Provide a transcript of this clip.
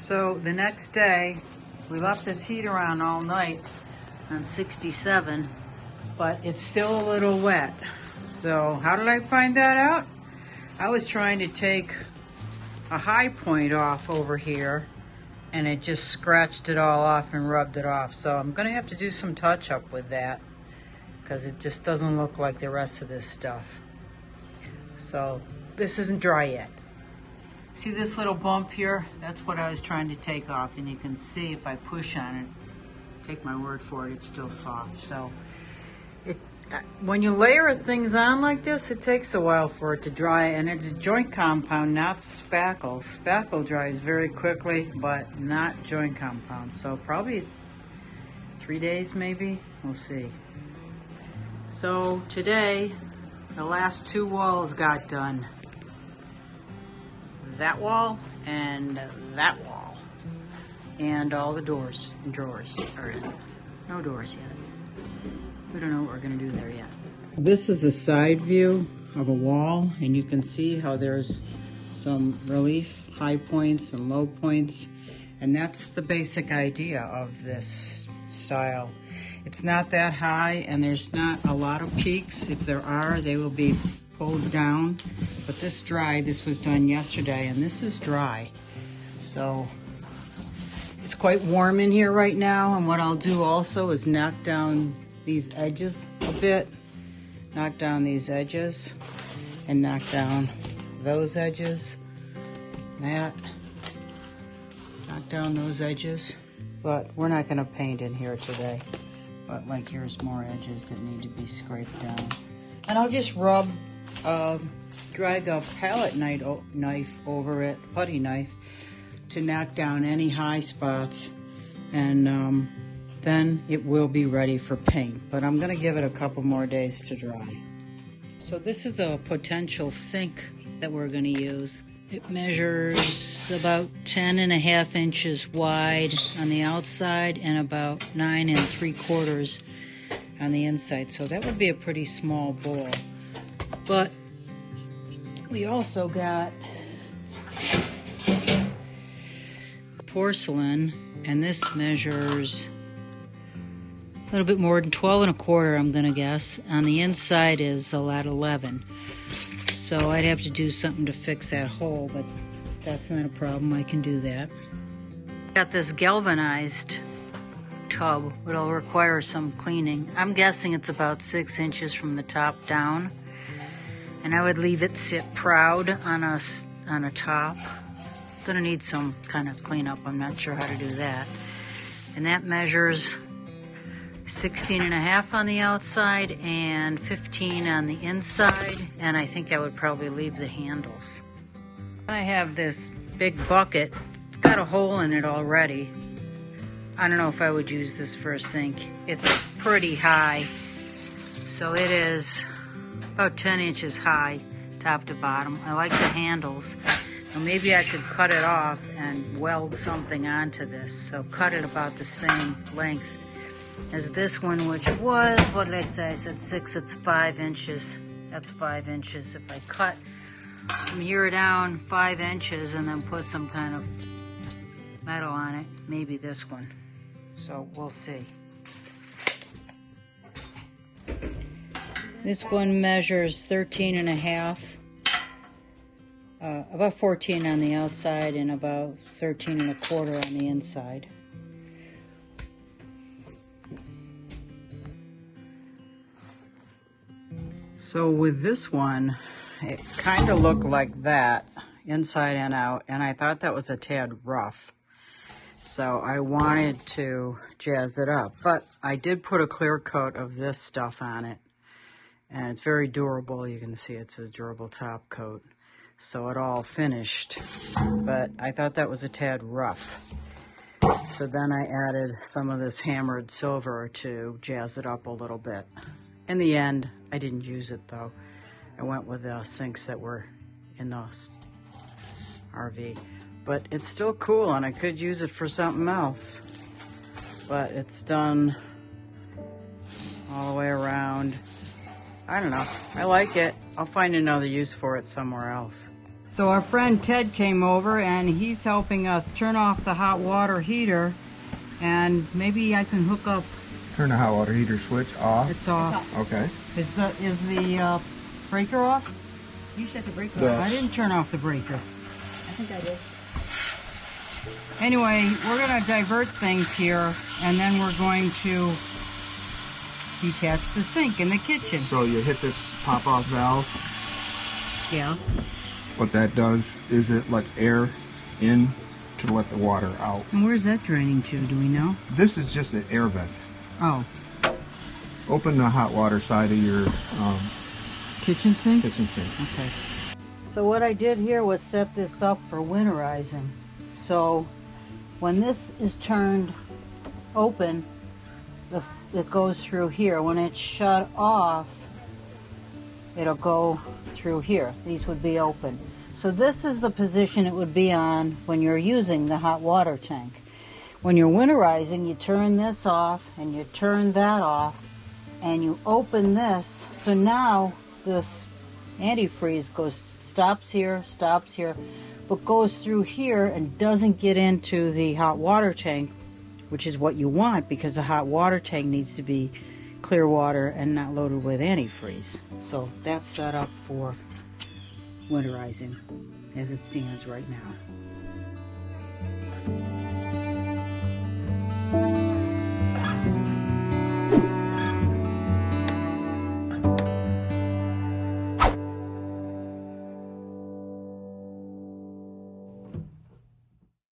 So the next day, we left this heater on all night on 67, but it's still a little wet. So how did I find that out? I was trying to take a high point off over here, and it just scratched it all off and rubbed it off. So I'm gonna have to do some touch up with that because it just doesn't look like the rest of this stuff. So this isn't dry yet. See this little bump here? That's what I was trying to take off, and you can see if I push on it, take my word for it, it's still soft. So when you layer things on like this, it takes a while for it to dry, and it's joint compound, not spackle. Spackle dries very quickly, but not joint compound. So probably 3 days maybe, we'll see. So today, the last 2 walls got done. That wall and that wall. And all the doors and drawers are in. No doors yet. We don't know what we're gonna do there yet. This is a side view of a wall, and you can see how there's some relief, high points and low points. And that's the basic idea of this style. It's not that high, and there's not a lot of peaks. If there are, they will be pulled down. But this was done yesterday, and this is dry. So it's quite warm in here right now, and what I'll do also is knock down these edges a bit. Knock down these edges, and knock down those edges. That. Knock down those edges. But we're not gonna paint in here today. But like here's more edges that need to be scraped down. And I'll just drag a palette knife over it, putty knife, to knock down any high spots. And then it will be ready for paint. But I'm gonna give it a couple more days to dry. So this is a potential sink that we're gonna use. It measures about 10.5 inches wide on the outside and about 9 3/4 on the inside. So that would be a pretty small bowl. But we also got porcelain, and this measures a little bit more than 12 1/4, I'm gonna guess. On the inside is a lot 11. So I'd have to do something to fix that hole, but that's not a problem. I can do that. Got this galvanized tub. It'll require some cleaning. I'm guessing it's about 6 inches from the top down. And I would leave it sit proud on a top. Gonna need some kind of cleanup. I'm not sure how to do that. And that measures 16.5 on the outside and 15 on the inside, and I think I would probably leave the handles. I have this big bucket. It's got a hole in it already. I don't know if I would use this for a sink. It's pretty high, so it is about 10 inches high, top to bottom. I like the handles. Now maybe I could cut it off and weld something onto this, so cut it about the same length as this one, which was, what did I say? I said 6, it's 5 inches. That's 5 inches. If I cut from here down 5 inches and then put some kind of metal on it, maybe this one. So we'll see. This one measures 13.5, about 14 on the outside and about 13 1/4 on the inside. So with this one, it kind of looked like that, inside and out, and I thought that was a tad rough. So I wanted to jazz it up, but I did put a clear coat of this stuff on it, and it's very durable. You can see it says durable top coat. So it all finished, but I thought that was a tad rough. So then I added some of this hammered silver to jazz it up a little bit. In the end, I didn't use it though. I went with the sinks that were in the RV. But it's still cool, and I could use it for something else. But it's done all the way around. I don't know. I like it. I'll find another use for it somewhere else. So our friend Ted came over and he's helping us turn off the hot water heater, and maybe I can hook up. Turn the hot water heater switch off. It's off. Okay. Is the breaker off? You shut the breaker The- off. I didn't turn off the breaker. I think I did. Anyway, we're going to divert things here, and then we're going to detach the sink in the kitchen. So you hit this pop-off valve. Yeah. What that does is it lets air in to let the water out. And where's that draining to? Do we know? This is just an air vent. Oh, Open the hot water side of your kitchen sink? kitchen sink. Okay. So what I did here was set this up for winterizing. So when this is turned open, it goes through here. When it's shut off, it'll go through here. These would be open. So this is the position it would be on when you're using the hot water tank. When you're winterizing, you turn this off and you turn that off and you open this. So now this antifreeze stops here, but goes through here and doesn't get into the hot water tank, which is what you want because the hot water tank needs to be clear water and not loaded with antifreeze. So that's set up for winterizing as it stands right now.